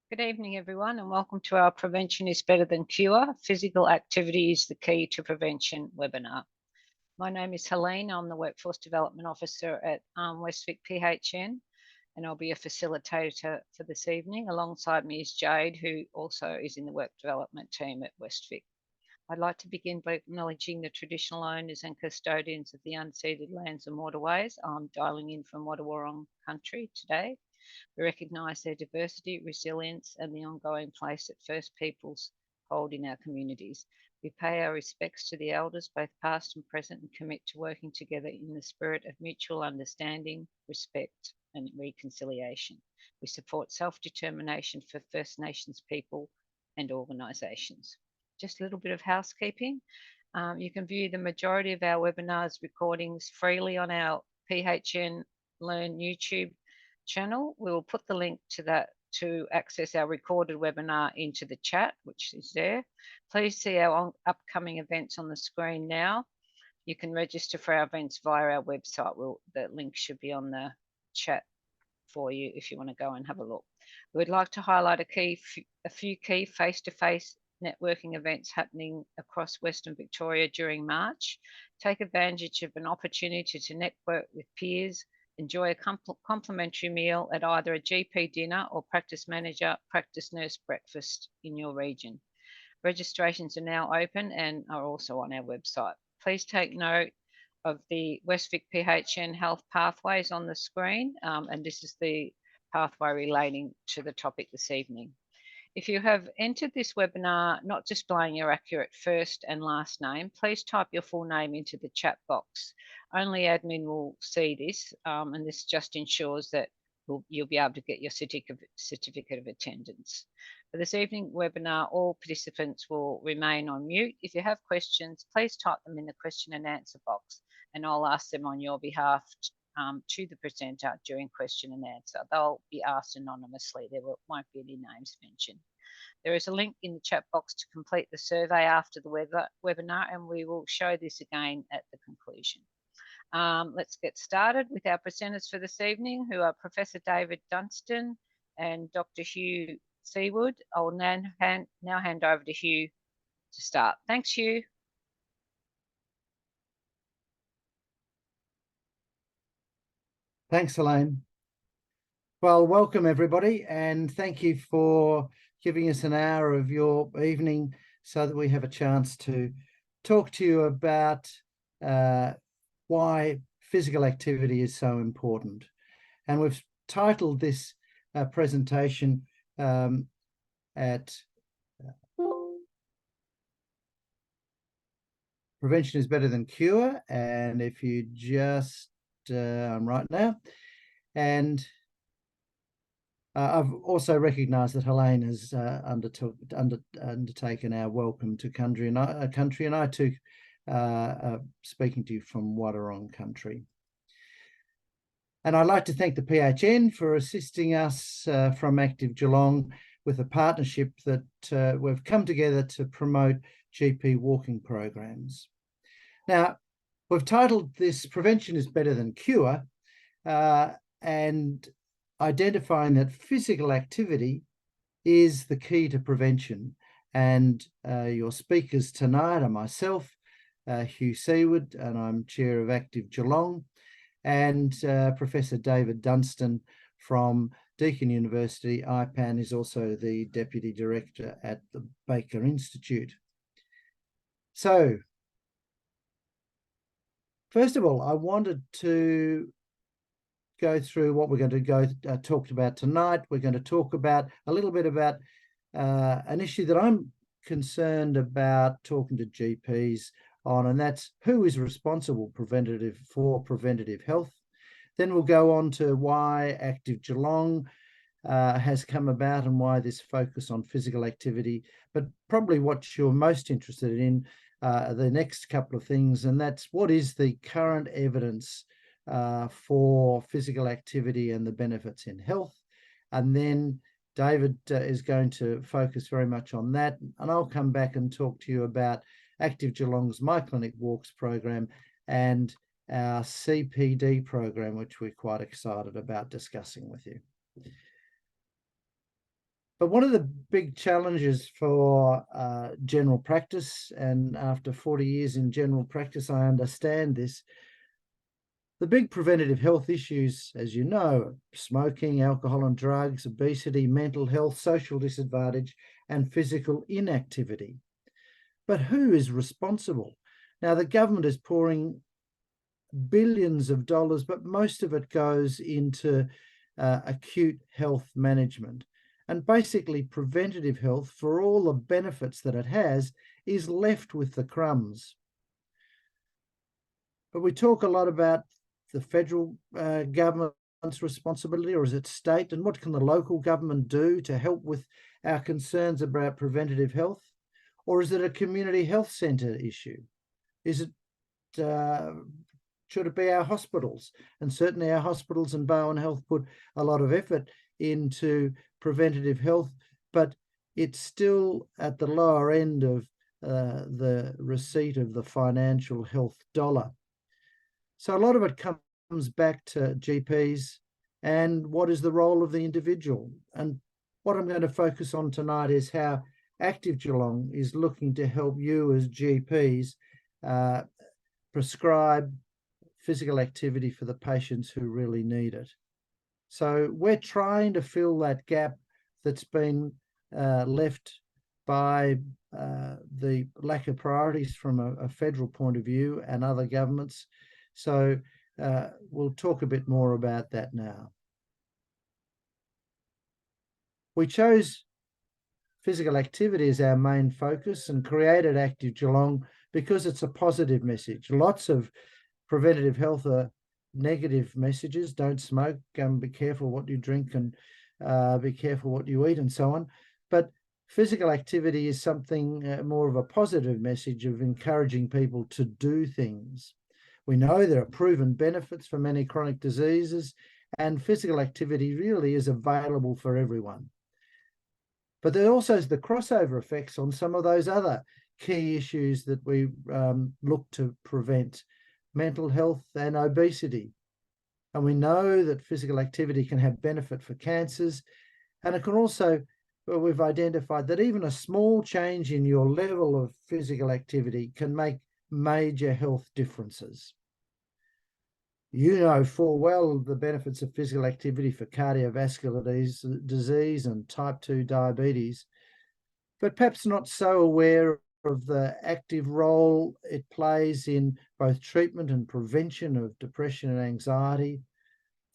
Good evening, everyone, and welcome to our Prevention is Better Than Cure. Physical activity is the key to prevention webinar. My name is Helene. I'm the Workforce Development Officer at Westvic PHN, and I'll be a facilitator for this evening. Alongside me is Jade, who also is in the Work Development team at Westvic. I'd like to begin by acknowledging the traditional owners and custodians of the unceded lands and waterways. I'm dialing in from Wadawurrung country today. We recognise their diversity, resilience, and the ongoing place that First Peoples hold in our communities. We pay our respects to the elders, both past and present, and commit to working together in the spirit of mutual understanding, respect, and reconciliation. We support self-determination for First Nations people and organisations. Just a little bit of housekeeping. You can view the majority of our webinars recordings freely on our PHN Learn YouTube channel. We will put the link to that to access our recorded webinar into the chat, which is there. Please see our upcoming events on the screen now. You can register for our events via our website. The link should be on the chat for you if you want to go and have a look. We would like to highlight a few key face-to-face networking events happening across Western Victoria during March. Take advantage of an opportunity to network with peers, enjoy a complimentary meal at either a GP dinner or practice manager, practice nurse breakfast in your region. Registrations are now open and are also on our website. Please take note of the Westvic PHN Health Pathways on the screen, and this is the pathway relating to the topic this evening. If you have entered this webinar not displaying your accurate first and last name, please type your full name into the chat box. Only admin will see this, and this just ensures that you'll be able to get your certificate of attendance. For this evening webinar, all participants will remain on mute. If you have questions, please type them in the question and answer box, and I'll ask them on your behalf to the presenter during question and answer. They'll be asked anonymously. There won't be any names mentioned. There is a link in the chat box to complete the survey after the webinar, and we will show this again at the conclusion. Let's get started with our presenters for this evening, who are Professor David Dunstan and Dr. Hugh Seward. I will now hand over to Hugh to start. Thanks, Hugh. Thanks, Elaine. Well, welcome everybody, and thank you for giving us an hour of your evening so that we have a chance to talk to you about why physical activity is so important. And we've titled this presentation at Prevention is Better Than Cure. And if you just, I'm right now. And I've also recognised that Helene has undertaken our welcome to country, and I too speaking to you from Wadawurrung country. And I'd like to thank the PHN for assisting us from Active Geelong with a partnership that we've come together to promote GP walking programs. Now, we've titled this Prevention is Better Than Cure, and identifying that physical activity is the key to prevention. And your speakers tonight are myself, Hugh Seward, and I'm Chair of Active Geelong, and Professor David Dunstan from Deakin University. IPAN is also the Deputy Director at the Baker Institute. So, first of all, I wanted to go through what we're going to talk about tonight. We're going to talk about a little bit about an issue that I'm concerned about talking to GPs on, and that's who is responsible for preventative health. Then we'll go on to why Active Geelong has come about and why this focus on physical activity, but probably what you're most interested in the next couple of things, and that's what is the current evidence for physical activity and the benefits in health. And then David is going to focus very much on that, and I'll come back and talk to you about Active Geelong's My Clinic Walks program and our CPD program, which we're quite excited about discussing with you. But one of the big challenges for general practice, and after 40 years in general practice, I understand this, the big preventative health issues, as you know, smoking, alcohol and drugs, obesity, mental health, social disadvantage, and physical inactivity. But who is responsible? Now, the government is pouring billions of dollars, but most of it goes into acute health management. And basically, preventative health, for all the benefits that it has, is left with the crumbs. But we talk a lot about the federal government's responsibility, or is it state? And what can the local government do to help with our concerns about preventative health? Or is it a community health centre issue? Is it should it be our hospitals? And certainly our hospitals and Bowen Health put a lot of effort into preventative health, but it's still at the lower end of the receipt of the financial health dollar. So a lot of it comes back to GPs and what is the role of the individual. And what I'm going to focus on tonight is how Active Geelong is looking to help you as GPs prescribe physical activity for the patients who really need it. So we're trying to fill that gap that's been left by the lack of priorities from a federal point of view and other governments. So we'll talk a bit more about that now. We chose physical activity as our main focus and created Active Geelong because it's a positive message. Lots of preventative health are negative messages. Don't smoke, be careful what you drink, and be careful what you eat, and so on. But physical activity is something more of a positive message of encouraging people to do things. We know there are proven benefits for many chronic diseases, and physical activity really is available for everyone. But there also is the crossover effects on some of those other key issues that we look to prevent: mental health and obesity. And we know that physical activity can have benefit for cancers, and it can also, well, we've identified that even a small change in your level of physical activity can make major health differences. You know full well the benefits of physical activity for cardiovascular disease and type 2 diabetes, but perhaps not so aware of the active role it plays in both treatment and prevention of depression and anxiety,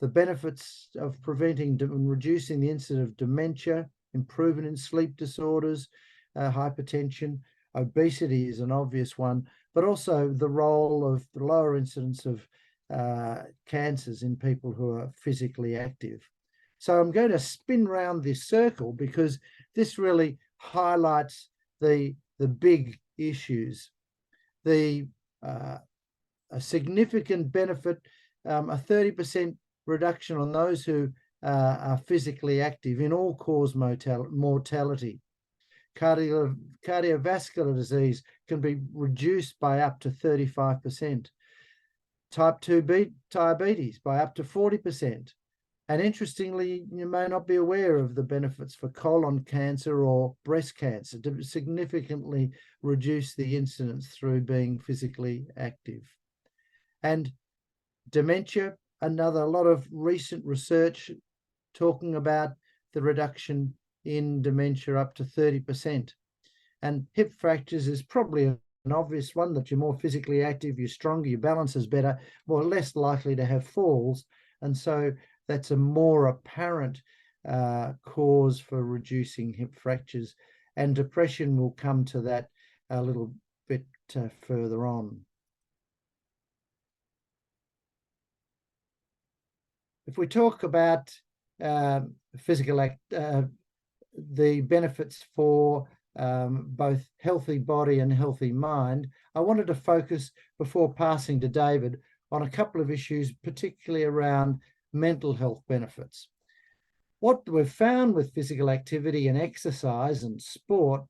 the benefits of preventing and reducing the incidence of dementia, improvement in sleep disorders, hypertension. Obesity is an obvious one, but also the role of the lower incidence of cancers in people who are physically active. So I'm going to spin round this circle because this really highlights the big issues. A significant benefit, a 30% reduction on those who are physically active in all-cause mortality. Cardiovascular disease can be reduced by up to 35%. Type 2 diabetes by up to 40%. And interestingly, you may not be aware of the benefits for colon cancer or breast cancer to significantly reduce the incidence through being physically active. And dementia, a lot of recent research talking about the reduction in dementia up to 30%. And hip fractures is probably an obvious one, that you're more physically active, you're stronger, your balance is better, more less likely to have falls. And so that's a more apparent cause for reducing hip fractures. And depression, will come to that a little bit further on. If we talk about the benefits for both healthy body and healthy mind, I wanted to focus, before passing to David, on a couple of issues, particularly around mental health benefits. What we've found with physical activity and exercise and sport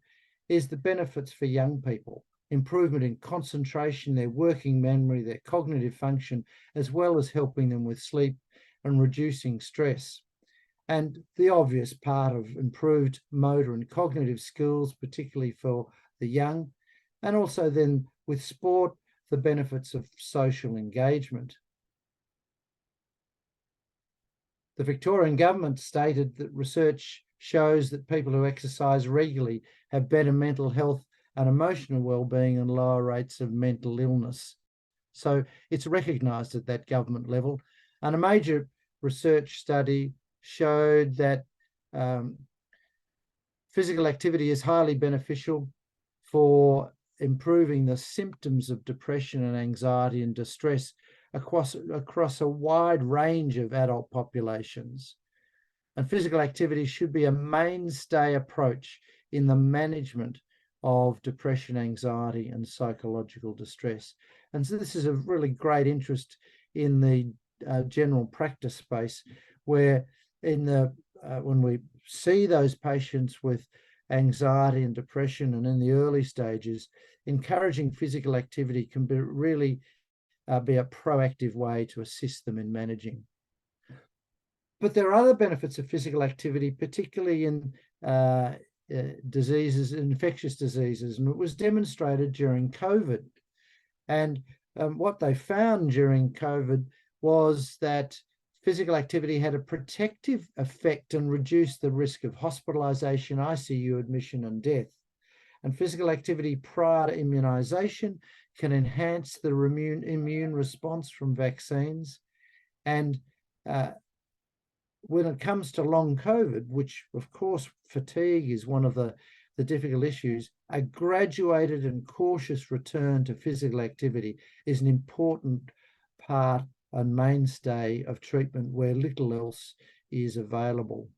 is the benefits for young people: improvement in concentration, their working memory, their cognitive function, as well as helping them with sleep and reducing stress. And the obvious part of improved motor and cognitive skills, particularly for the young, and also then with sport, the benefits of social engagement. The Victorian government stated that research shows that people who exercise regularly have better mental health and emotional well-being and lower rates of mental illness. So it's recognised at that government level. And a major research study showed that physical activity is highly beneficial for improving the symptoms of depression and anxiety and distress across a wide range of adult populations. And physical activity should be a mainstay approach in the management of depression, anxiety, and psychological distress. And so this is a really great interest in the general practice space, where in the when we see those patients with anxiety and depression and in the early stages, encouraging physical activity can be really be a proactive way to assist them in managing. But there are other benefits of physical activity, particularly in diseases, infectious diseases, and it was demonstrated during COVID. And what they found during COVID was that physical activity had a protective effect and reduced the risk of hospitalisation, ICU admission, and death. And physical activity prior to immunisation can enhance the immune response from vaccines. And when it comes to long COVID, which of course fatigue is one of the difficult issues, a graduated and cautious return to physical activity is an important part and mainstay of treatment where little else is available.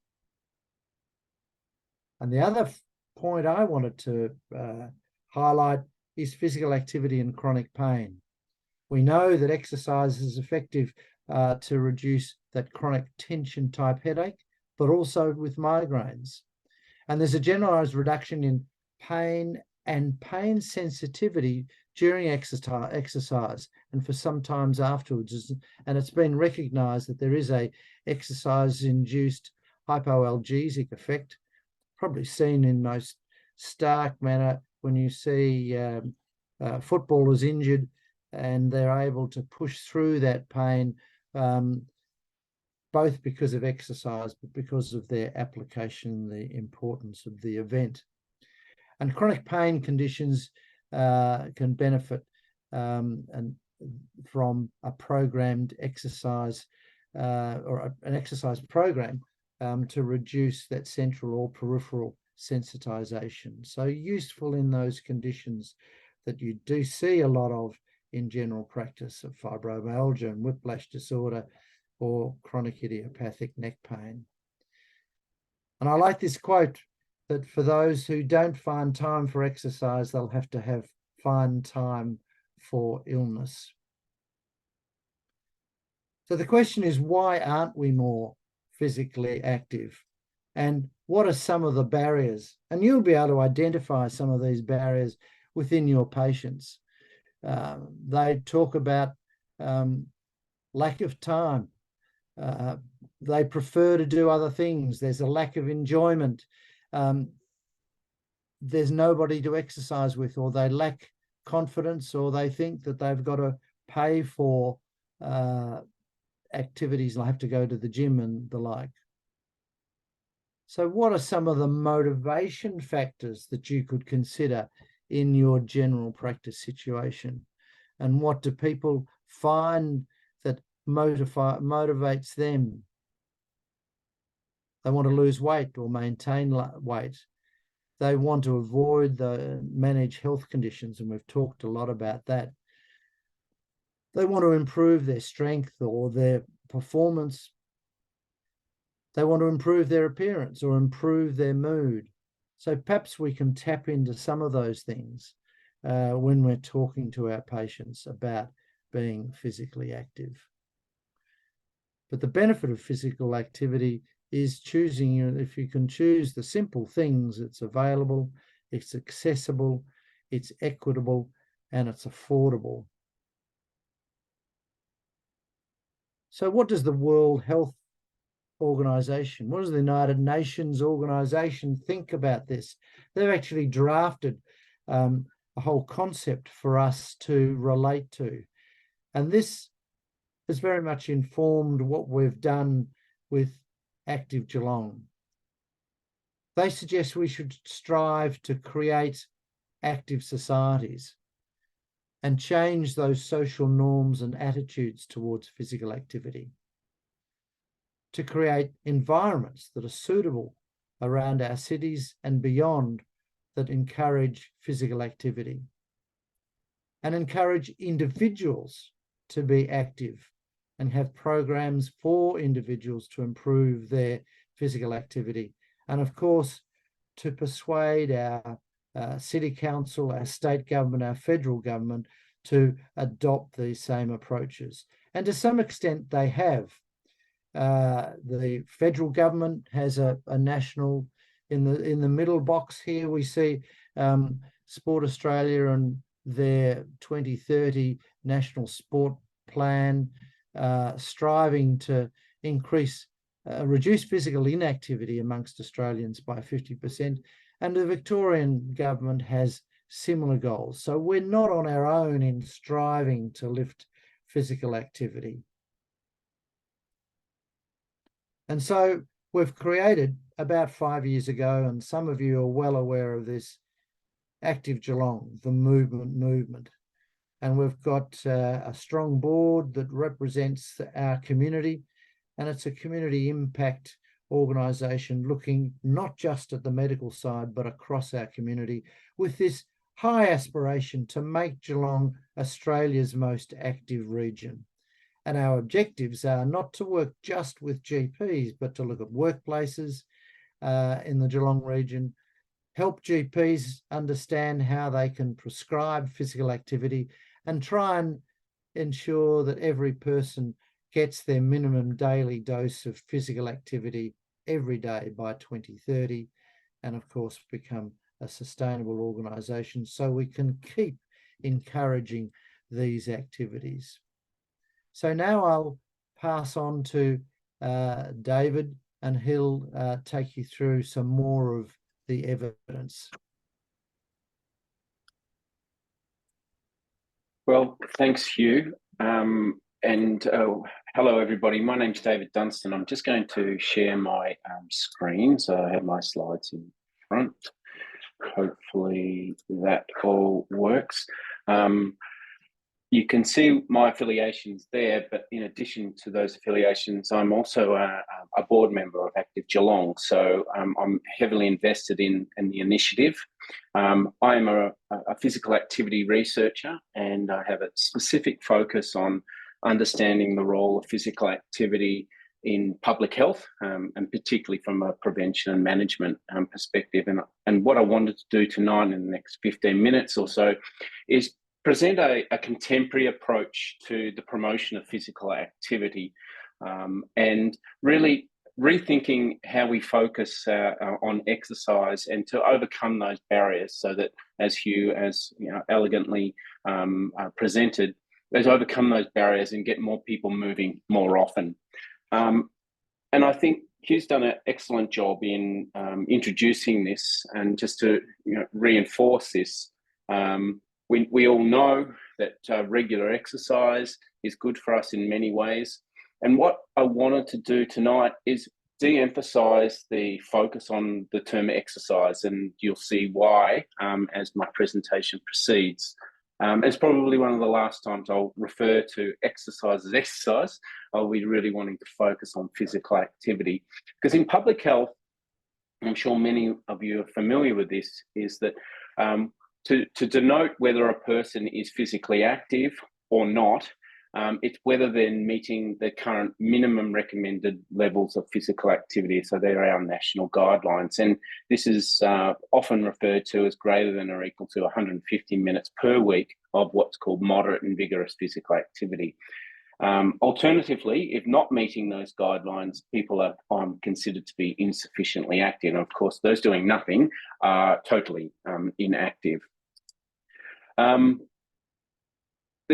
And the other point I wanted to highlight is physical activity and chronic pain. We know that exercise is effective to reduce that chronic tension type headache, but also with migraines. And there's a generalized reduction in pain and pain sensitivity during exercise and for some times afterwards. And it's been recognized that there is a exercise-induced hypoalgesic effect, probably seen in most stark manner when you see footballers injured and they're able to push through that pain, both because of exercise, but because of their application, the importance of the event. And chronic pain conditions can benefit from a programmed exercise or an exercise program to reduce that central or peripheral sensitization. So useful in those conditions that you do see a lot of in general practice of fibromyalgia and whiplash disorder or chronic idiopathic neck pain. And I like this quote, that for those who don't find time for exercise, they'll have to find time for illness. So the question is, why aren't we more physically active? And what are some of the barriers? And you'll be able to identify some of these barriers within your patients. They talk about lack of time. They prefer to do other things. There's a lack of enjoyment. There's nobody to exercise with, or they lack confidence, or they think that they've got to pay for activities and have to go to the gym and the like. So what are some of the motivation factors that you could consider in your general practice situation? And what do people find that motivates them? They want to lose weight or maintain weight. They want to avoid manage health conditions, and we've talked a lot about that. They want to improve their strength or their performance. They want to improve their appearance or improve their mood. So perhaps we can tap into some of those things when we're talking to our patients about being physically active. But the benefit of physical activity is choosing, if you can choose the simple things, it's available, it's accessible, it's equitable, and it's affordable. So what does the World Health organization? What does the United Nations organization think about this? They've actually drafted a whole concept for us to relate to. And this has very much informed what we've done with Active Geelong. They suggest we should strive to create active societies and change those social norms and attitudes towards physical activity, to create environments that are suitable around our cities and beyond that encourage physical activity, and encourage individuals to be active and have programs for individuals to improve their physical activity. And of course, to persuade our city council, our state government, our federal government to adopt these same approaches. And to some extent, they have. The federal government has a national, in the middle box here, we see Sport Australia and their 2030 national sport plan, striving to reduce physical inactivity amongst Australians by 50%. And the Victorian government has similar goals. So we're not on our own in striving to lift physical activity. And so we've created about 5 years ago, and some of you are well aware of this, Active Geelong, the movement. And we've got a strong board that represents our community, and it's a community impact organisation looking not just at the medical side, but across our community, with this high aspiration to make Geelong Australia's most active region. And our objectives are not to work just with GPs, but to look at workplaces in the Geelong region, help GPs understand how they can prescribe physical activity, and try and ensure that every person gets their minimum daily dose of physical activity every day by 2030, and of course become a sustainable organisation so we can keep encouraging these activities. So now I'll pass on to David, and he'll take you through some more of the evidence. Well, thanks, Hugh. Hello, everybody. My name's David Dunstan. I'm just going to share my screen. So I have my slides in front. Hopefully that all works. You can see my affiliations there, but in addition to those affiliations, I'm also a board member of Active Geelong. So I'm heavily invested in the initiative. I'm a physical activity researcher, and I have a specific focus on understanding the role of physical activity in public health, and particularly from a prevention and management perspective. And what I wanted to do tonight in the next 15 minutes or so is present a contemporary approach to the promotion of physical activity, and really rethinking how we focus on exercise and to overcome those barriers, so that, as Hugh elegantly presented, let's overcome those barriers and get more people moving more often. And I think Hugh's done an excellent job in introducing this, and just to reinforce this. We all know that regular exercise is good for us in many ways. And what I wanted to do tonight is de-emphasize the focus on the term exercise, and you'll see why as my presentation proceeds. It's probably one of the last times I'll refer to exercise as exercise. I'll be really wanting to focus on physical activity, because in public health, I'm sure many of you are familiar with this, is that to denote whether a person is physically active or not, it's whether they're meeting the current minimum recommended levels of physical activity. So they're our national guidelines. And this is often referred to as greater than or equal to 150 minutes per week of what's called moderate and vigorous physical activity. Alternatively, if not meeting those guidelines, people are considered to be insufficiently active. And of course, those doing nothing are totally inactive. The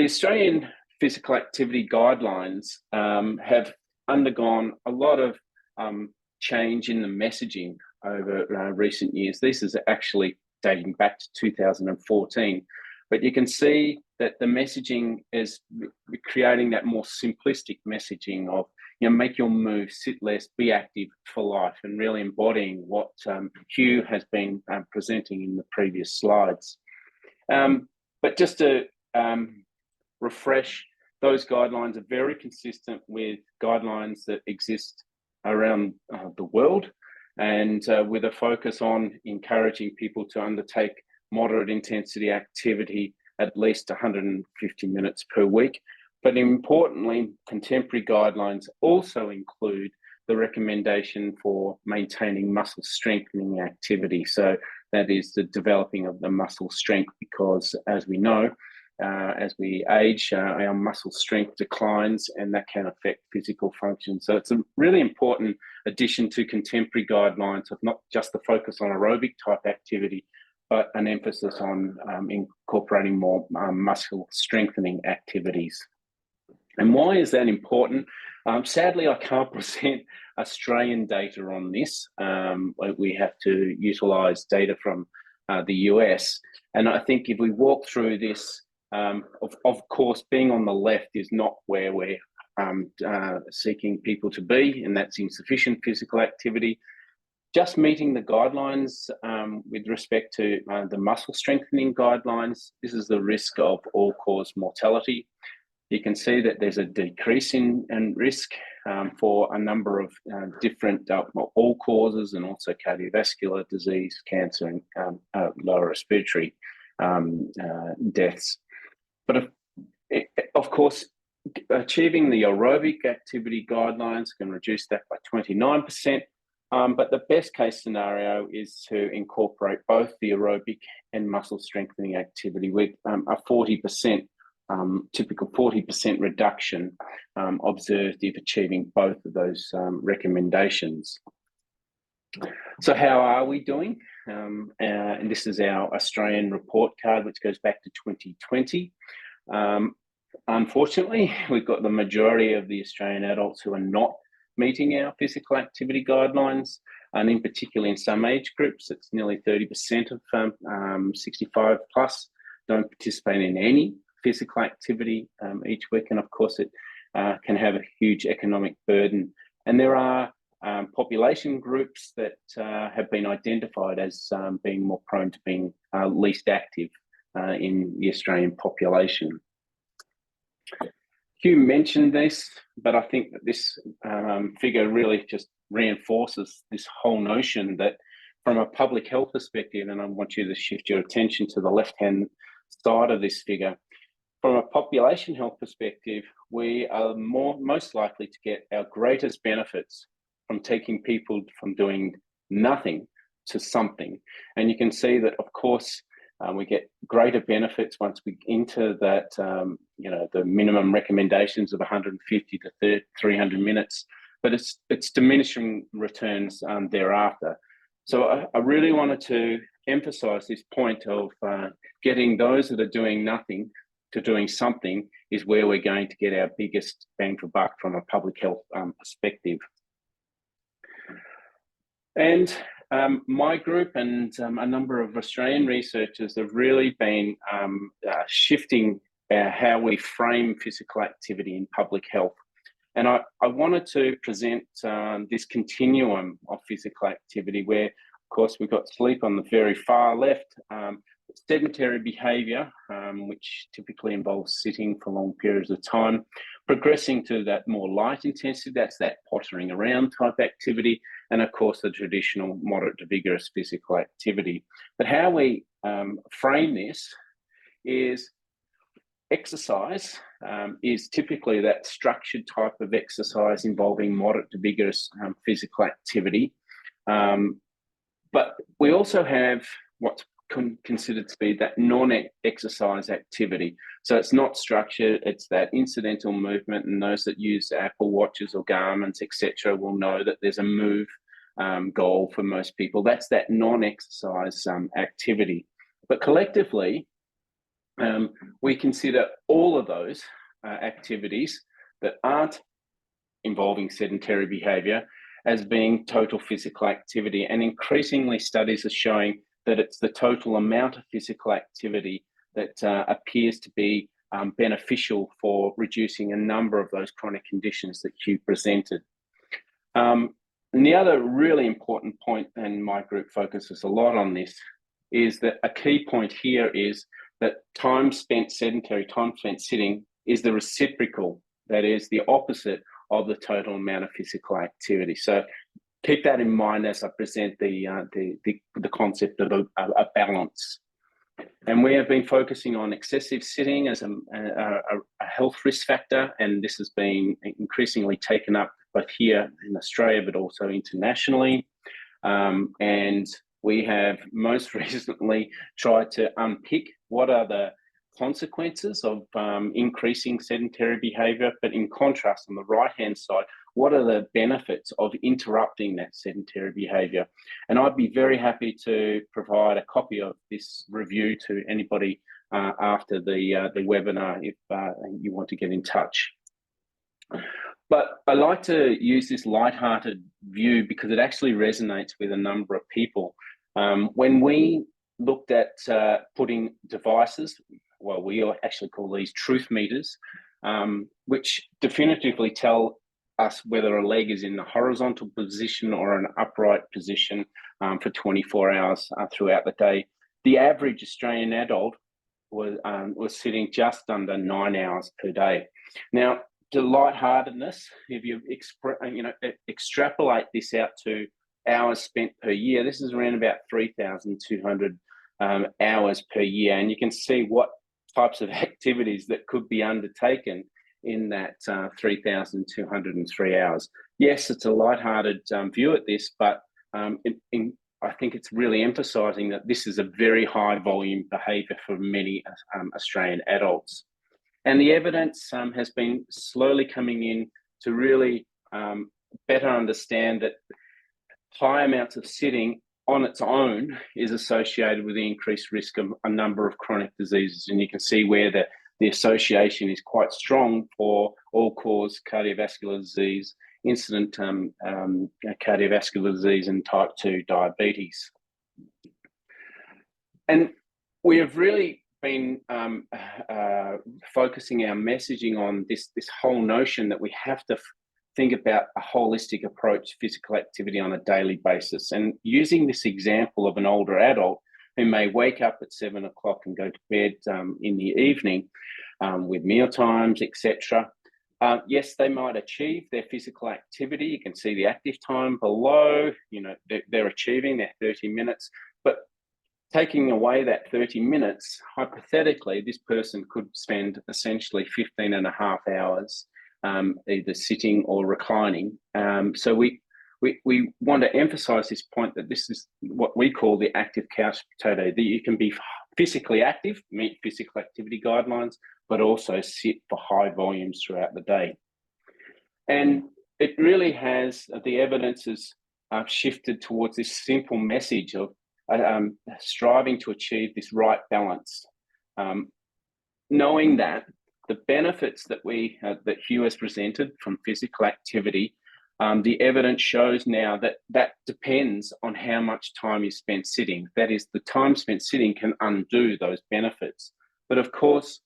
Australian physical activity guidelines have undergone a lot of change in the messaging over recent years. This is actually dating back to 2014, but you can see that the messaging is creating that more simplistic messaging of, you know, make your move, sit less, be active for life, and really embodying what Hugh has been presenting in the previous slides. But just to refresh, those guidelines are very consistent with guidelines that exist around the world, and with a focus on encouraging people to undertake moderate intensity activity at least 150 minutes per week. But importantly, contemporary guidelines also include the recommendation for maintaining muscle strengthening activity. So that is the developing of the muscle strength, because as we know, as we age, our muscle strength declines, and that can affect physical function. So it's a really important addition to contemporary guidelines of not just the focus on aerobic type activity, but an emphasis on incorporating more muscle strengthening activities. And why is that important? Sadly, I can't present Australian data on this. We have to utilise data from the US. And I think if we walk through this, of course, being on the left is not where we're seeking people to be, and that's insufficient physical activity. Just meeting the guidelines with respect to the muscle strengthening guidelines, this is the risk of all-cause mortality. You can see that there's a decrease in risk for a number of different all causes, and also cardiovascular disease, cancer, and lower respiratory deaths. But of course, achieving the aerobic activity guidelines can reduce that by 29%. But the best case scenario is to incorporate both the aerobic and muscle strengthening activity with a 40%, typical 40% reduction observed if achieving both of those recommendations. So how are we doing? And this is our Australian report card, which goes back to 2020. Unfortunately, we've got the majority of the Australian adults who are not meeting our physical activity guidelines, and in particular in some age groups, it's nearly 30% of 65 plus don't participate in any physical activity each week, and of course it can have a huge economic burden. And there are population groups that have been identified as being more prone to being least active in the Australian population. Hugh mentioned this, but I think that this figure really just reinforces this whole notion that from a public health perspective, and I want you to shift your attention to the left-hand side of this figure, from a population health perspective, we are most likely to get our greatest benefits from taking people from doing nothing to something. And you can see that, of course, we get greater benefits once we enter that, the minimum recommendations of 150 to 300 minutes, but it's diminishing returns thereafter. So I really wanted to emphasize this point of getting those that are doing nothing to doing something is where we're going to get our biggest bang for buck from a public health perspective. And my group and a number of Australian researchers have really been shifting how we frame physical activity in public health. And I wanted to present this continuum of physical activity where, of course, we've got sleep on the very far left, sedentary behaviour, which typically involves sitting for long periods of time, progressing to that more light intensity, that's that pottering around type activity, and of course the traditional moderate to vigorous physical activity. But how we frame this is exercise is typically that structured type of exercise involving moderate to vigorous physical activity. But we also have what's considered to be that non-exercise activity. So it's not structured, it's that incidental movement, and those that use Apple Watches or Garmin's, etc., will know that there's a move goal for most people. That's that non-exercise activity. But collectively, we consider all of those activities that aren't involving sedentary behaviour as being total physical activity. And increasingly studies are showing that it's the total amount of physical activity that appears to be beneficial for reducing a number of those chronic conditions that Hugh presented. And the other really important point, and my group focuses a lot on this, is that a key point here is that time spent sedentary, time spent sitting, is the reciprocal, that is the opposite of the total amount of physical activity. So keep that in mind as I present the concept of a balance. And we have been focusing on excessive sitting as a health risk factor, and this has been increasingly taken up both here in Australia but also internationally. And we have most recently tried to unpick what are the consequences of increasing sedentary behaviour, but in contrast, on the right-hand side, what are the benefits of interrupting that sedentary behaviour? And I'd be very happy to provide a copy of this review to anybody after the webinar if you want to get in touch. But I like to use this light-hearted view because it actually resonates with a number of people. When we looked at putting devices, well, we actually call these truth meters, which definitively tell us whether a leg is in a horizontal position or an upright position for 24 hours throughout the day. The average Australian adult was sitting just under 9 hours per day. Now, the lightheartedness, if you extrapolate this out to hours spent per year, this is around about 3,200 hours per year, and you can see what types of activities that could be undertaken in that 3,203 hours. Yes, it's a lighthearted view at this, but I think it's really emphasising that this is a very high volume behaviour for many Australian adults. And the evidence has been slowly coming in to really better understand that high amounts of sitting on its own is associated with the increased risk of a number of chronic diseases. And you can see where the association is quite strong for all-cause cardiovascular disease, incident cardiovascular disease, and type 2 diabetes. And we have really been focusing our messaging on this whole notion that we have to think about a holistic approach to physical activity on a daily basis. And using this example of an older adult who may wake up at 7 o'clock and go to bed in the evening with meal times, etc. Yes, they might achieve their physical activity. You can see the active time below, they're achieving their 30 minutes, but taking away that 30 minutes, hypothetically, this person could spend essentially 15 and a half hours either sitting or reclining. So we want to emphasize this point that this is what we call the active couch potato, that you can be physically active, meet physical activity guidelines, but also sit for high volumes throughout the day. And it really has, the evidence has shifted towards this simple message of striving to achieve this right balance. Knowing that the benefits that that Hugh has presented from physical activity, the evidence shows now that depends on how much time you spend sitting. That is, the time spent sitting can undo those benefits. But of course,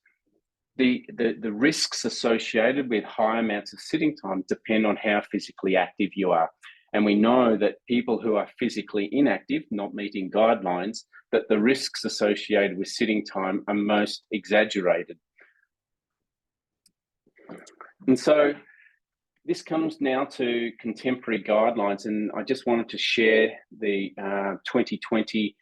the risks associated with high amounts of sitting time depend on how physically active you are. And we know that people who are physically inactive, not meeting guidelines, that the risks associated with sitting time are most exaggerated. And so this comes now to contemporary guidelines, and I just wanted to share the 2020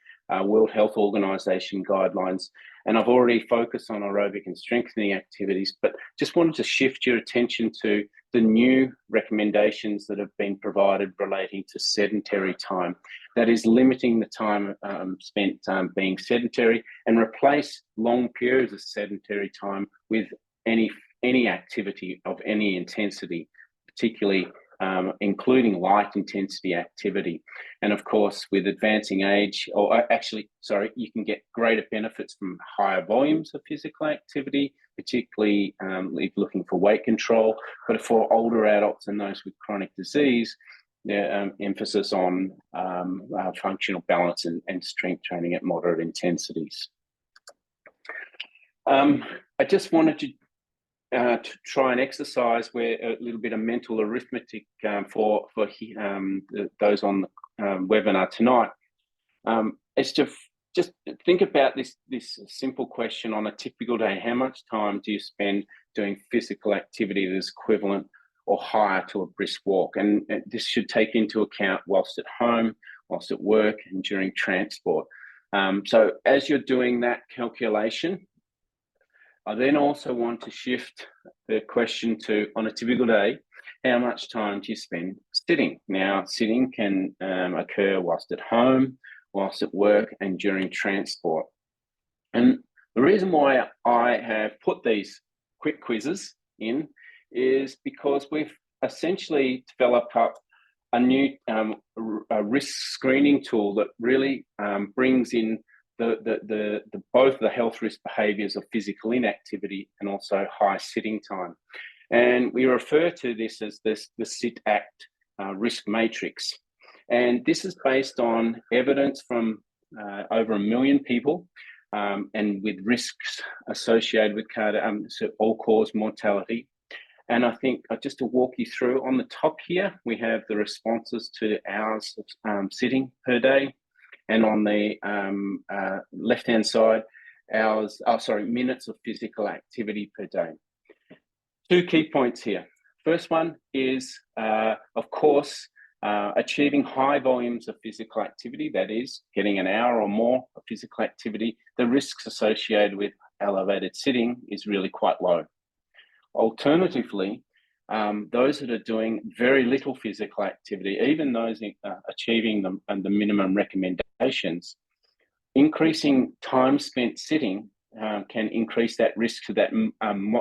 World Health Organization guidelines. And I've already focused on aerobic and strengthening activities, but just wanted to shift your attention to the new recommendations that have been provided relating to sedentary time. That is, limiting the time spent being sedentary, and replace long periods of sedentary time with any activity of any intensity, particularly including light intensity activity. And of course, with advancing age, you can get greater benefits from higher volumes of physical activity, particularly if looking for weight control. But for older adults and those with chronic disease, emphasis on functional balance and strength training at moderate intensities. I just wanted to try and exercise where a little bit of mental arithmetic for those on the webinar tonight. It's just think about this simple question on a typical day. How much time do you spend doing physical activity that is equivalent or higher to a brisk walk? And this should take into account whilst at home, whilst at work, and during transport. So as you're doing that calculation, I then also want to shift the question to, on a typical day, how much time do you spend sitting? Now, sitting can occur whilst at home, whilst at work, and during transport. And the reason why I have put these quick quizzes in is because we've essentially developed up a new risk screening tool that really brings in both the health risk behaviours of physical inactivity and also high sitting time. And we refer to this as the SIT-ACT risk matrix. And this is based on evidence from over 1 million people and with risks associated with all-cause mortality. And I think just to walk you through, on the top here, we have the responses to hours of sitting per day. And on the left-hand side, minutes of physical activity per day. 2 key points here. First one is, of course, achieving high volumes of physical activity, that is, getting an hour or more of physical activity, the risks associated with elevated sitting is really quite low. Alternatively, those that are doing very little physical activity, even those achieving the minimum recommendations, increasing time spent sitting can increase that risk to that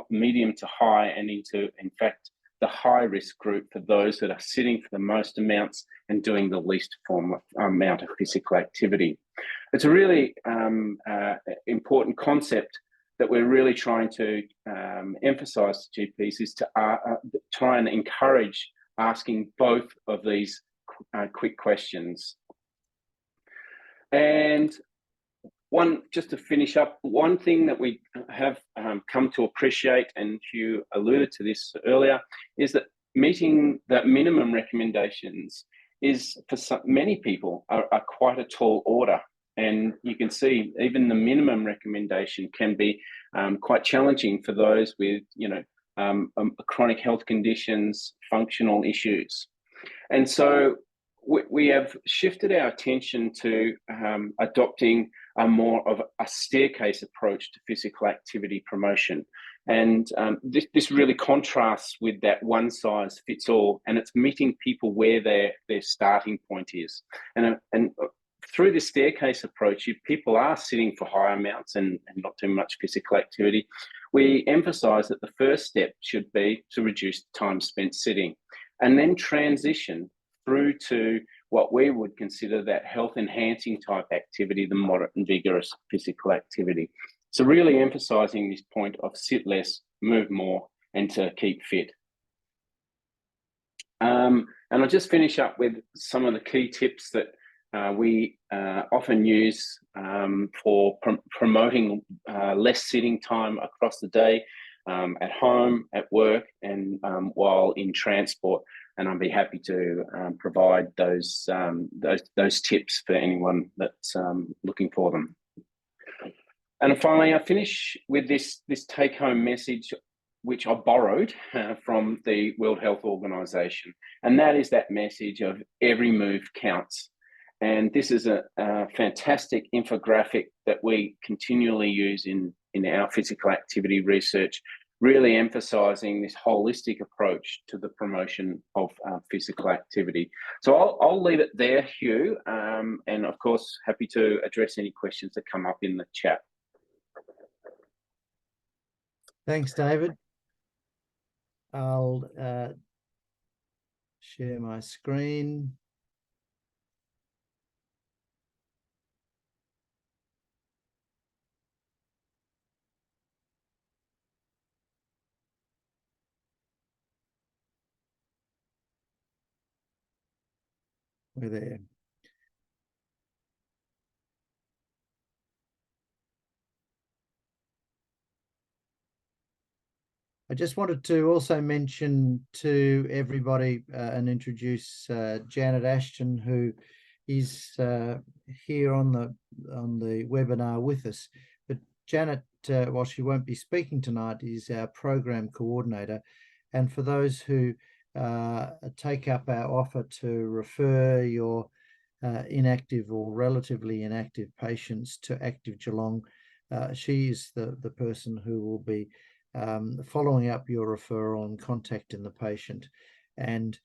medium to high, and into, in fact, the high risk group for those that are sitting for the most amounts and doing the least amount of physical activity. It's a really important concept that we're really trying to emphasise to GPs, is to try and encourage asking both of these quick questions. And just to finish up, one thing that we have come to appreciate, and Hugh alluded to this earlier, is that meeting the minimum recommendations is, for many people, are quite a tall order. And you can see even the minimum recommendation can be quite challenging for those with, chronic health conditions, functional issues. And so we have shifted our attention to adopting a more of a staircase approach to physical activity promotion. And this really contrasts with that one size fits all, and it's meeting people where their starting point is. And through the staircase approach, if people are sitting for high amounts and not doing much physical activity, we emphasise that the first step should be to reduce time spent sitting, and then transition through to what we would consider that health enhancing type activity, the moderate and vigorous physical activity. So really emphasising this point of sit less, move more, and to keep fit. And I'll just finish up with some of the key tips that we often use for promoting less sitting time across the day, at home, at work, and while in transport. And I'd be happy to provide those tips for anyone that's looking for them. And finally, I finish with this take-home message, which I borrowed from the World Health Organization, and that is that message of every move counts. And this is a fantastic infographic that we continually use in our physical activity research, really emphasising this holistic approach to the promotion of physical activity. So I'll leave it there, Hugh, and of course, happy to address any questions that come up in the chat. Thanks, David. I'll share my screen. We're there. I just wanted to also mention to everybody and introduce Janet Ashton, who is here on the webinar with us. But Janet, while she won't be speaking tonight, is our program coordinator. And for those who take up our offer to refer your inactive or relatively inactive patients to Active Geelong, she is the person who will be following up your referral and contacting the patient and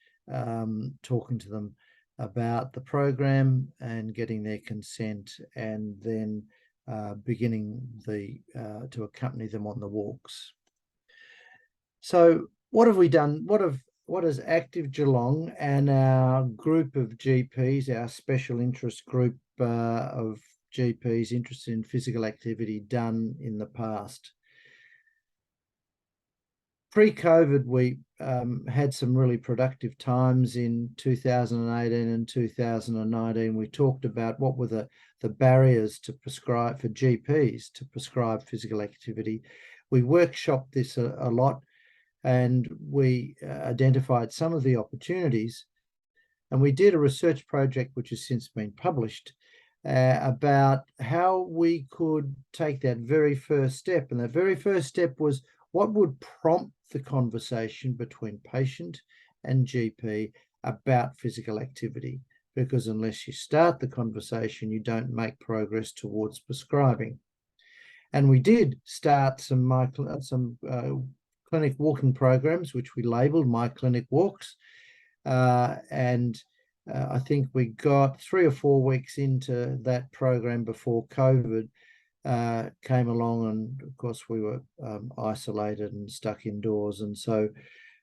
talking to them about the program and getting their consent, and then beginning to accompany them on the walks. So what have we done? What has Active Geelong and our group of GPs, our special interest group of GPs interested in physical activity, done in the past? Pre-COVID, we had some really productive times in 2018 and 2019. We talked about what were the barriers to prescribe for GPs to prescribe physical activity. We workshopped this a lot, and we identified some of the opportunities. And we did a research project, which has since been published, about how we could take that very first step. And the very first step was, what would prompt the conversation between patient and GP about physical activity? Because unless you start the conversation, you don't make progress towards prescribing. And we did start some clinic walking programs, which we labelled My Clinic Walks. I think we got 3 or 4 weeks into that program before COVID came along, and of course we were isolated and stuck indoors, and so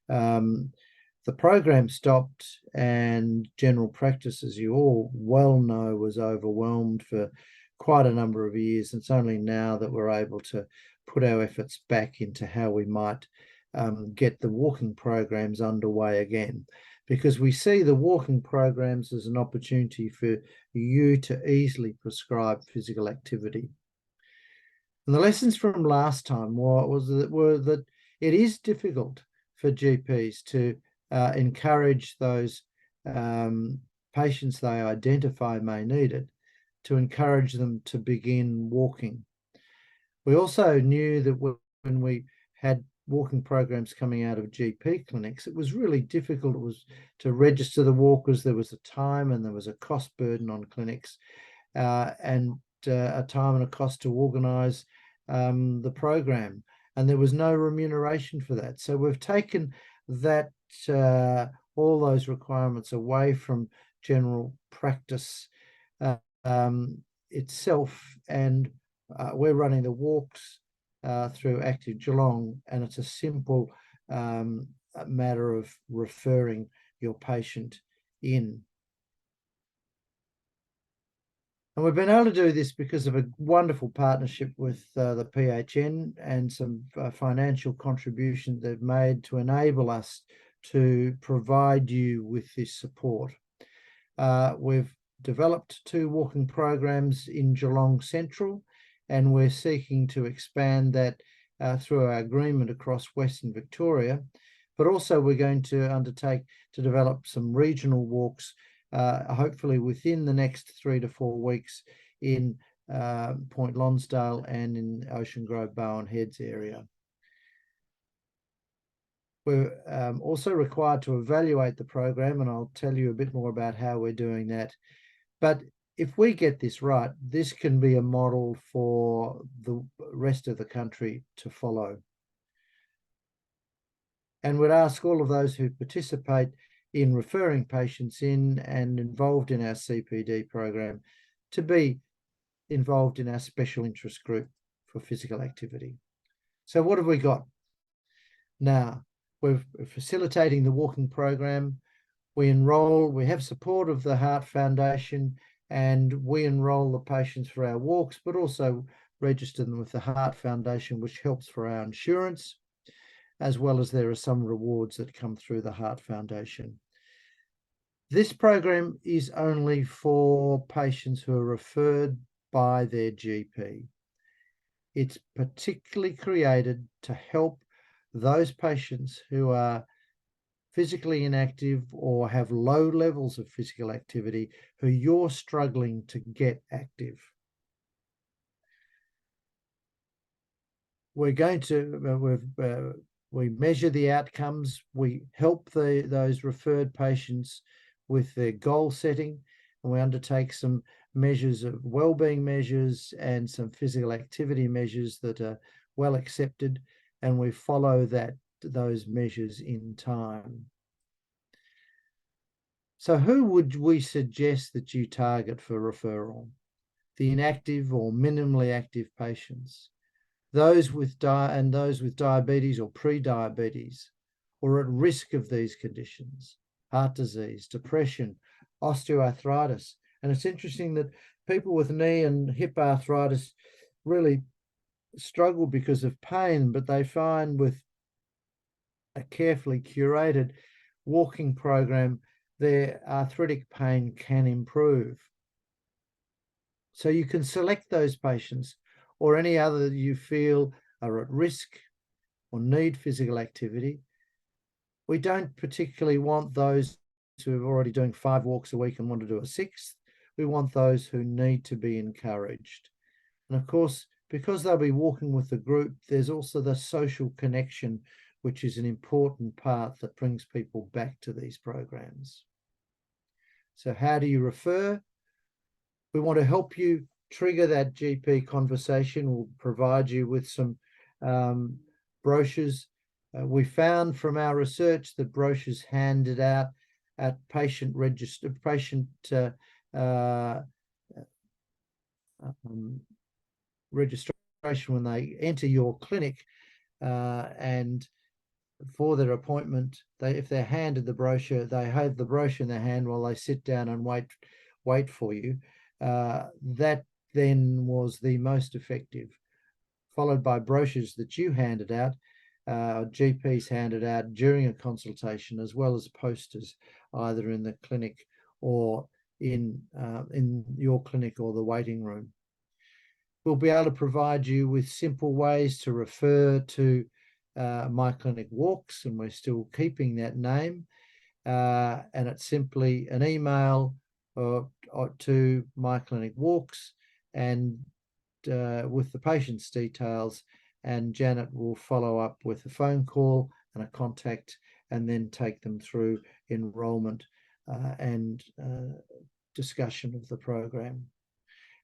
the program stopped, and general practice, as you all well know, was overwhelmed for quite a number of years. It's only now that we're able to put our efforts back into how we might get the walking programs underway again, because we see the walking programs as an opportunity for you to easily prescribe physical activity. And the lessons from last time were that it is difficult for GPs to encourage those patients they identify may need it, to encourage them to begin walking. We also knew that when we had walking programs coming out of GP clinics, it was really difficult. It was to register the walkers. There was a time and there was a cost burden on clinics, and a time and a cost to organise the program, and there was no remuneration for that. So we've taken that all those requirements away from general practice itself, and we're running the walks through Active Geelong, and it's a simple matter of referring your patient in. And we've been able to do this because of a wonderful partnership with the PHN and some financial contribution they've made to enable us to provide you with this support. We've developed 2 walking programs in Geelong Central, and we're seeking to expand that through our agreement across Western Victoria. But also we're going to undertake to develop some regional walks, hopefully within the next 3 to 4 weeks in Point Lonsdale and in Ocean Grove, Bowen Heads area. We're also required to evaluate the program, and I'll tell you a bit more about how we're doing that. But if we get this right, this can be a model for the rest of the country to follow. And we'd ask all of those who participate in referring patients in and involved in our CPD program to be involved in our special interest group for physical activity. So what have we got? Now, we're facilitating the walking program. We have support of the Heart Foundation, and we enrol the patients for our walks, but also register them with the Heart Foundation, which helps for our insurance, as well as there are some rewards that come through the Heart Foundation. This program is only for patients who are referred by their GP. It's particularly created to help those patients who are physically inactive or have low levels of physical activity who you're struggling to get active. We're going to, we measure the outcomes, we help those referred patients with their goal setting, and we undertake some measures of wellbeing measures and some physical activity measures that are well accepted, and we follow those measures in time. So who would we suggest that you target for referral? The inactive or minimally active patients, those with diabetes or pre-diabetes, or at risk of these conditions, heart disease, depression, osteoarthritis. And it's interesting that people with knee and hip arthritis really struggle because of pain, but they find with a carefully curated walking program, their arthritic pain can improve. So you can select those patients or any other that you feel are at risk or need physical activity. We don't particularly want those who are already doing 5 walks a week and want to do a 6th. We want those who need to be encouraged. And of course, because they'll be walking with the group, there's also the social connection, which is an important part that brings people back to these programs. So how do you refer? We want to help you trigger that GP conversation. We'll provide you with some brochures. We found from our research that brochures handed out at patient registration when they enter your clinic and for their appointment, if they're handed the brochure, they hold the brochure in their hand while they sit down and wait for you. That then was the most effective, followed by brochures that you handed out, GPs handed out during a consultation, as well as posters either in the clinic or in your clinic or the waiting room. We'll be able to provide you with simple ways to refer to My Clinic Walks, and we're still keeping that name. And it's simply an email to My Clinic Walks and with the patient's details, and Janet will follow up with a phone call and a contact and then take them through enrolment and discussion of the program.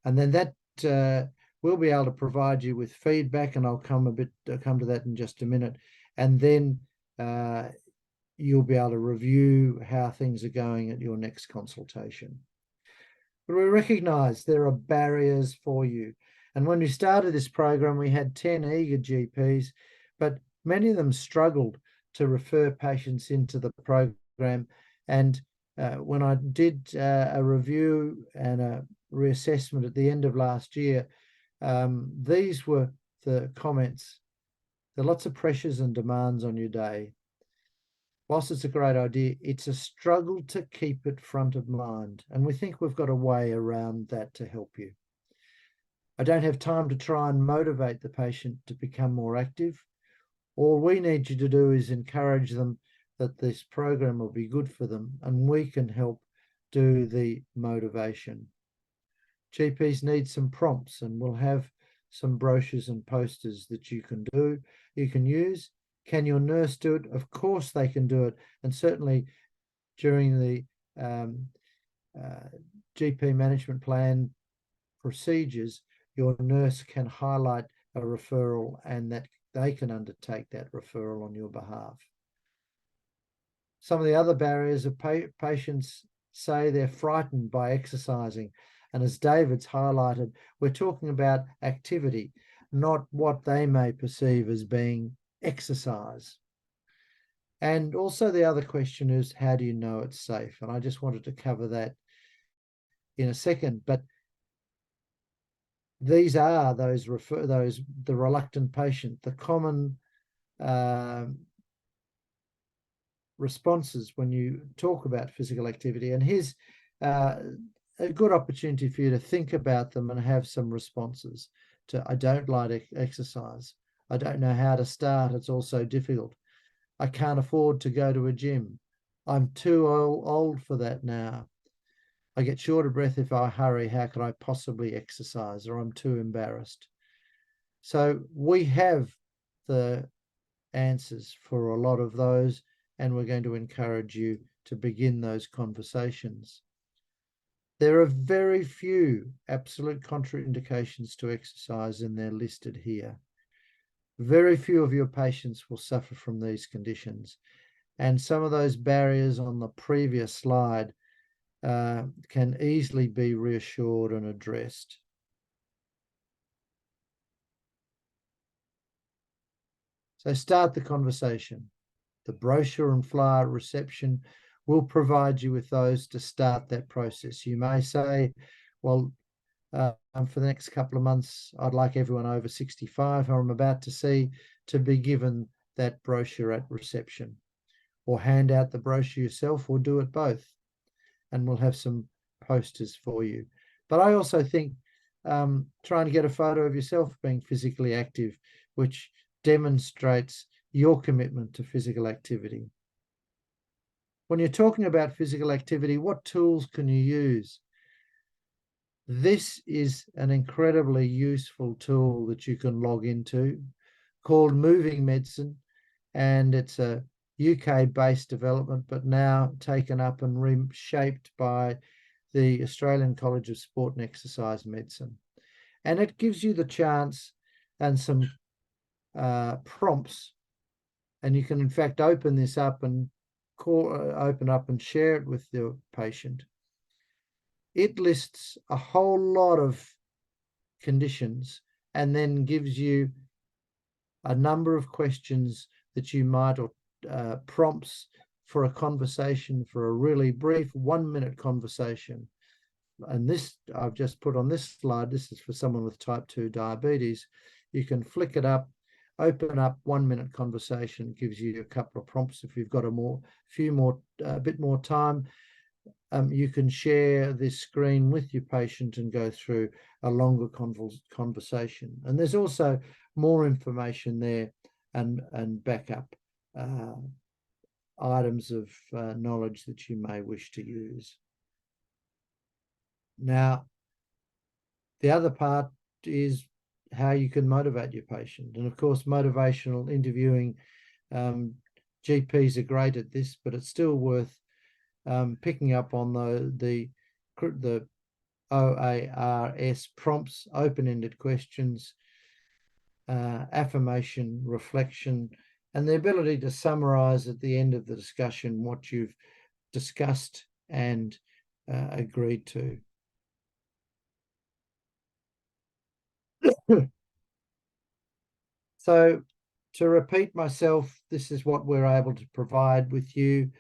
And then that we'll be able to provide you with feedback, and I'll come to that in just a minute. And then you'll be able to review how things are going at your next consultation. But we recognise there are barriers for you. And when we started this program, we had 10 eager GPs, but many of them struggled to refer patients into the program. And when I did a review and a reassessment at the end of last year, these were the comments. There are lots of pressures and demands on your day. Whilst it's a great idea, it's a struggle to keep it front of mind. And we think we've got a way around that to help you. I don't have time to try and motivate the patient to become more active. All we need you to do is encourage them that this program will be good for them, and we can help do the motivation. GPs need some prompts, and we'll have some brochures and posters that you can use. Can your nurse do it? Of course they can do it. And certainly during the GP management plan procedures, your nurse can highlight a referral and that they can undertake that referral on your behalf. Some of the other barriers are patients say they're frightened by exercising. And as David's highlighted, we're talking about activity, not what they may perceive as being exercise. And also the other question is, how do you know it's safe? And I just wanted to cover that in a second. But these are the reluctant patient, the common responses when you talk about physical activity. And here's a good opportunity for you to think about them and have some responses to: I don't like exercise. I don't know how to start. It's all so difficult. I can't afford to go to a gym. I'm too old for that now. I get short of breath if I hurry. How could I possibly exercise? Or I'm too embarrassed. So we have the answers for a lot of those, and we're going to encourage you to begin those conversations. There are very few absolute contraindications to exercise, and they're listed here. Very few of your patients will suffer from these conditions. And some of those barriers on the previous slide can easily be reassured and addressed. So start the conversation. The brochure and flyer reception will provide you with those to start that process. You may say, well, for the next couple of months, I'd like everyone over 65 who I'm about to see to be given that brochure at reception, or hand out the brochure yourself, or do it both, and we'll have some posters for you. But I also think trying to get a photo of yourself being physically active, which demonstrates your commitment to physical activity. When you're talking about physical activity, what tools can you use? This is an incredibly useful tool that you can log into called Moving Medicine, and it's a UK-based development, but now taken up and reshaped by the Australian College of Sport and Exercise Medicine. And it gives you the chance and some prompts, and you can in fact open this up and open up and share it with the patient. It lists a whole lot of conditions and then gives you a number of questions that you might, or prompts for a conversation, for a really brief 1-minute conversation. And this I've just put on this slide. This is for someone with type 2 diabetes. You can flick it up, open up 1-minute conversation, gives you a couple of prompts. If you've got a bit more time, you can share this screen with your patient and go through a longer conversation. And there's also more information there and backup items of knowledge that you may wish to use. Now, the other part is how you can motivate your patient. And of course, motivational interviewing, GPs are great at this, but it's still worth picking up on the OARS prompts, open-ended questions, affirmation, reflection, and the ability to summarize at the end of the discussion what you've discussed and agreed to. So, to repeat myself, this is what we're able to provide with you.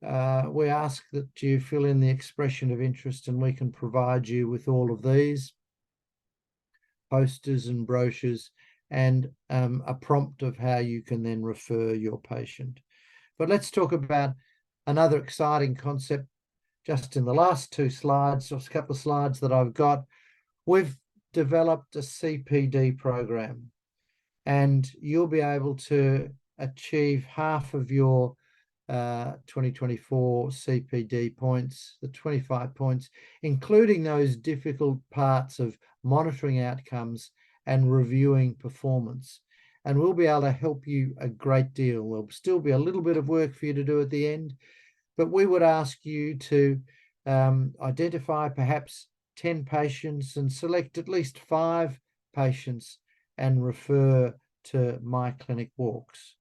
We ask that you fill in the expression of interest, and we can provide you with all of these posters and brochures and a prompt of how you can then refer your patient. But let's talk about another exciting concept. Just in the last 2 slides, or a couple of slides that I've got, we've developed a CPD program, and you'll be able to achieve half of your 2024 CPD points, the 25 points, including those difficult parts of monitoring outcomes and reviewing performance. And we'll be able to help you a great deal. There'll still be a little bit of work for you to do at the end, but we would ask you to identify perhaps 10 patients and select at least 5 patients and refer to My Clinic Walks.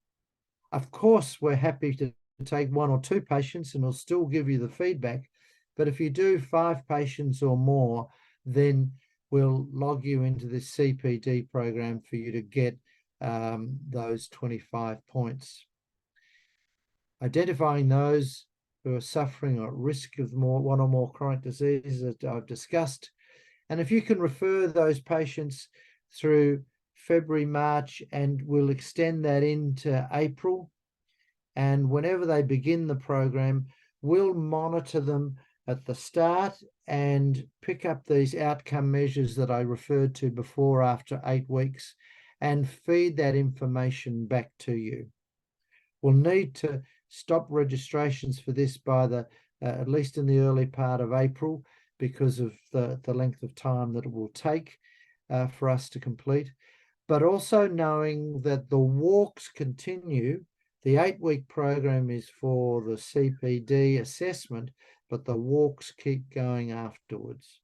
Of course, we're happy to take 1 or 2 patients and we'll still give you the feedback. But if you do 5 patients or more, then we'll log you into this CPD program for you to get those 25 points. Identifying those who are suffering or at risk of 1 or more chronic diseases that I've discussed. And if you can refer those patients through February, March, and we'll extend that into April, and whenever they begin the program, we'll monitor them at the start and pick up these outcome measures that I referred to before after 8 weeks and feed that information back to you. We'll need to stop registrations for this by the at least in the early part of April because of the length of time that it will take for us to complete, but also knowing that the walks continue. The 8-week program is for the CPD assessment, but the walks keep going afterwards.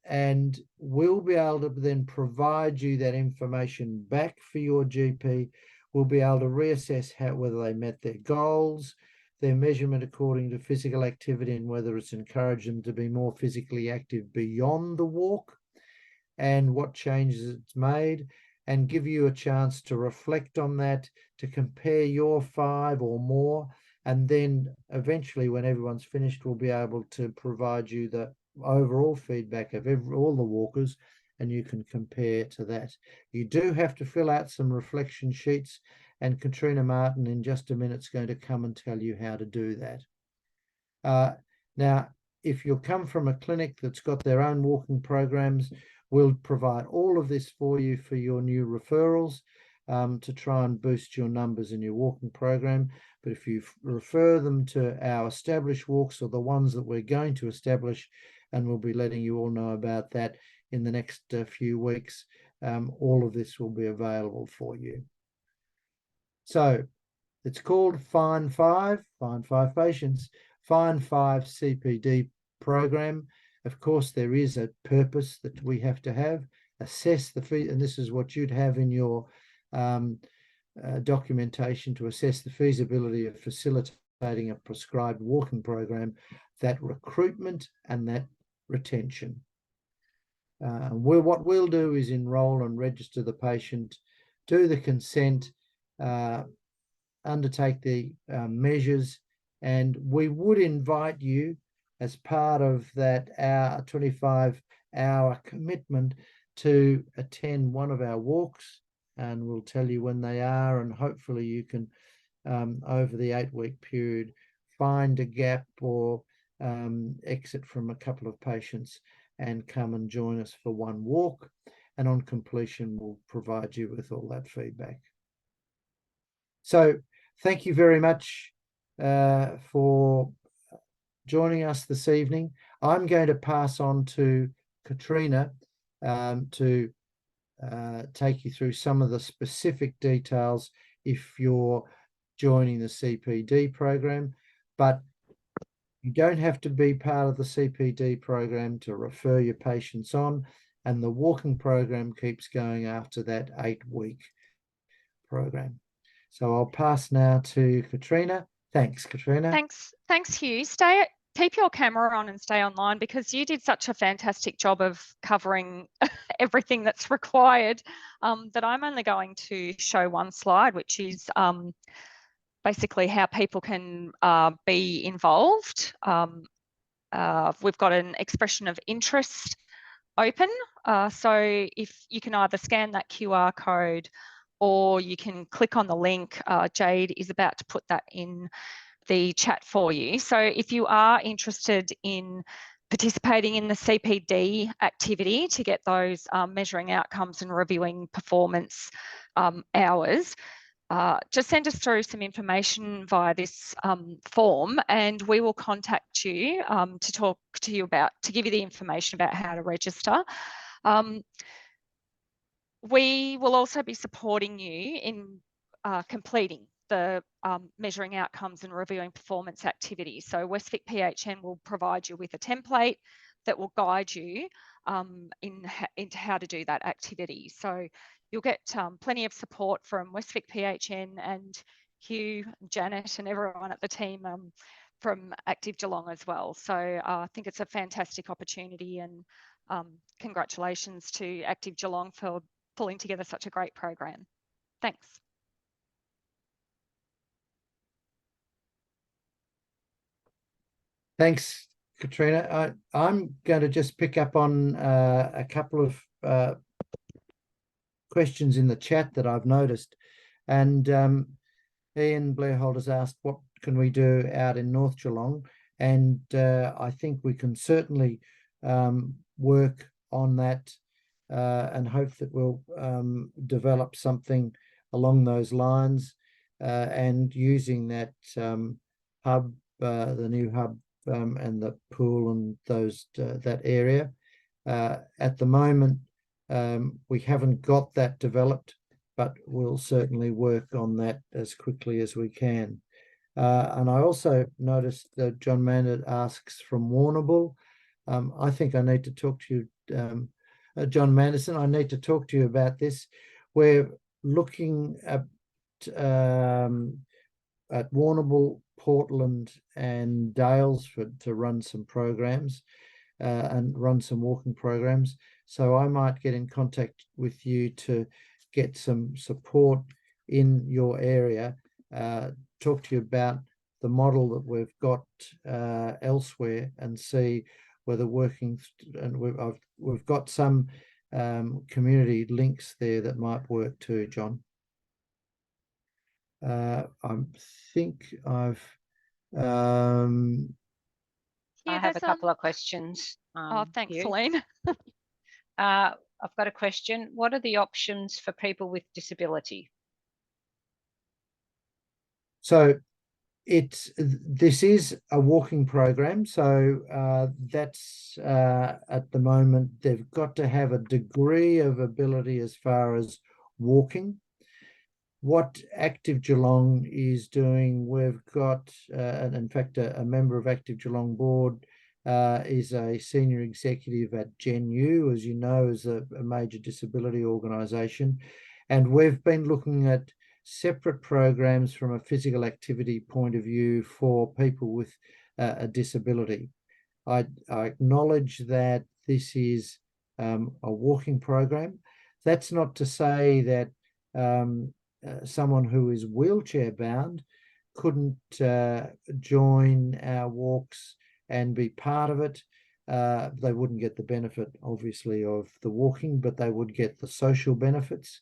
And we'll be able to then provide you that information back for your GP. We'll be able to reassess whether they met their goals, their measurement according to physical activity, and whether it's encouraged them to be more physically active beyond the walk, and what changes it's made, and give you a chance to reflect on that, to compare your 5 or more, and then eventually when everyone's finished, we'll be able to provide you the overall feedback of all the walkers, and you can compare to that. You do have to fill out some reflection sheets, and Katrina Martin in just a minute is going to come and tell you how to do that. Now, if you come from a clinic that's got their own walking programs, we'll provide all of this for you for your new referrals to try and boost your numbers in your walking program. But if you refer them to our established walks or the ones that we're going to establish, and we'll be letting you all know about that in the next few weeks, all of this will be available for you. So it's called Find 5 Patients, Find 5 CPD program. Of course, there is a purpose that we have to have. Assess the fee, and this is what you'd have in your documentation to assess the feasibility of facilitating a prescribed walking program, that recruitment and that retention. What we'll do is enroll and register the patient, do the consent, undertake the measures, and we would invite you as part of that 25-hour commitment to attend one of our walks, and we'll tell you when they are, and hopefully you can over the 8-week period find a gap or exit from a couple of patients and come and join us for one walk, and on completion we'll provide you with all that feedback. So thank you very much for joining us this evening. I'm going to pass on to Katrina to take you through some of the specific details if you're joining the CPD program, but you don't have to be part of the CPD program to refer your patients on, and the walking program keeps going after that 8-week program. So I'll pass now to Katrina. Thanks, Katrina. Thanks, Hugh. Keep your camera on and stay online, because you did such a fantastic job of covering everything that's required, that I'm only going to show one slide, which is basically how people can be involved. We've got an expression of interest open, so if you can either scan that QR code or you can click on the link. Jade is about to put that in the chat for you. So if you are interested in participating in the CPD activity to get those measuring outcomes and reviewing performance hours, just send us through some information via this form, and we will contact you to talk to you about, to give you the information about how to register. We will also be supporting you in completing the measuring outcomes and reviewing performance activities. So Westvic PHN will provide you with a template that will guide you into how to do that activity. So you'll get plenty of support from Westvic PHN and Hugh, Janet, and everyone at the team from Active Geelong as well. So I think it's a fantastic opportunity, and congratulations to Active Geelong for pulling together such a great program. Thanks. Thanks, Katrina. I'm going to just pick up on a couple of questions in the chat that I've noticed. And Ian Blairholt has asked, what can we do out in North Geelong? And I think we can certainly work on that and hope that we'll develop something along those lines and using that hub, the new hub and the pool and those that area. At the moment, we haven't got that developed, but we'll certainly work on that as quickly as we can. And I also noticed that John Maynard asks from Warrnambool. I think I need to talk to you, John Manderson, I need to talk to you about this. We're looking at Warrnambool, Portland and Dales to run some programs and run some walking programs. So I might get in contact with you to get some support in your area, talk to you about the model that we've got elsewhere and see whether working, and we've got some community links there that might work too, John. I think I've I have a couple of questions. Oh, thanks, Hugh. Helene. I've got a question. What are the options for people with disability? So this is a walking program. So that's at the moment, they've got to have a degree of ability as far as walking. What Active Geelong is doing, we've got, and in fact, a member of Active Geelong board is a senior executive at GenU, as you know, is a major disability organisation. And we've been looking at separate programs from a physical activity point of view for people with a disability. I acknowledge that this is a walking program. That's not to say that someone who is wheelchair bound couldn't join our walks and be part of it. They wouldn't get the benefit, obviously, of the walking, but they would get the social benefits.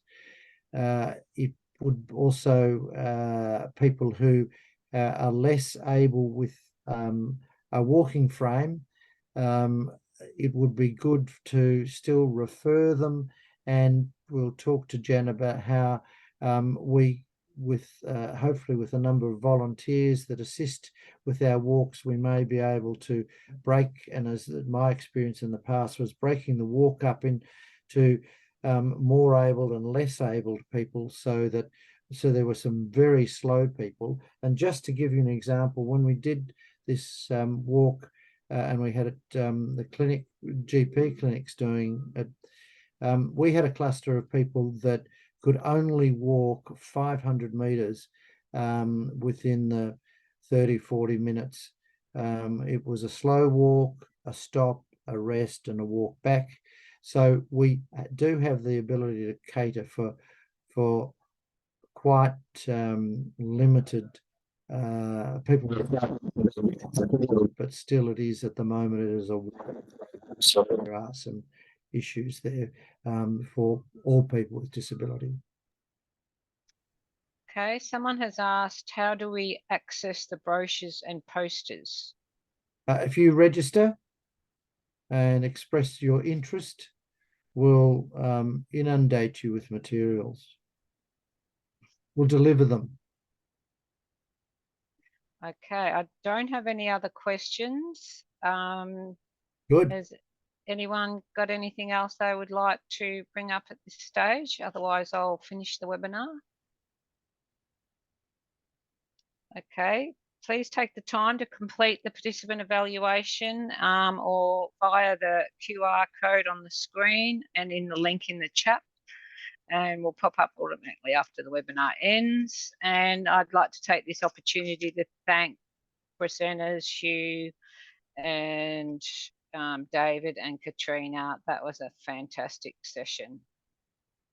It would also, people who are less able with a walking frame, it would be good to still refer them, and we'll talk to Jen about how we, with hopefully with a number of volunteers that assist with our walks, we may be able to break, and as my experience in the past was breaking the walk up into more able and less able people, so there were some very slow people. And just to give you an example, when we did this walk and we had it, the clinic, GP clinics doing it, we had a cluster of people that could only walk 500 metres within the 30-40 minutes. It was a slow walk, a stop, a rest and a walk back. So we do have the ability to cater for quite limited people, but still it is at the moment, it is so there are some issues there for all people with disability. Okay, someone has asked, how do we access the brochures and posters? If you register and express your interest, we'll inundate you with materials. We'll deliver them. Okay, I don't have any other questions. Good. Has anyone got anything else they would like to bring up at this stage? Otherwise, I'll finish the webinar. Okay, please take the time to complete the participant evaluation or via the QR code on the screen and in the link in the chat, and will pop up automatically after the webinar ends. And I'd like to take this opportunity to thank presenters Hugh and David and Katrina. That was a fantastic session.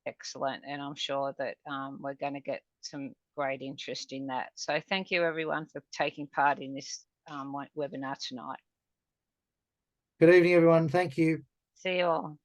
Excellent. And I'm sure that we're going to get some great interest in that. So thank you everyone for taking part in this webinar tonight. Good evening, everyone. Thank you. See you all.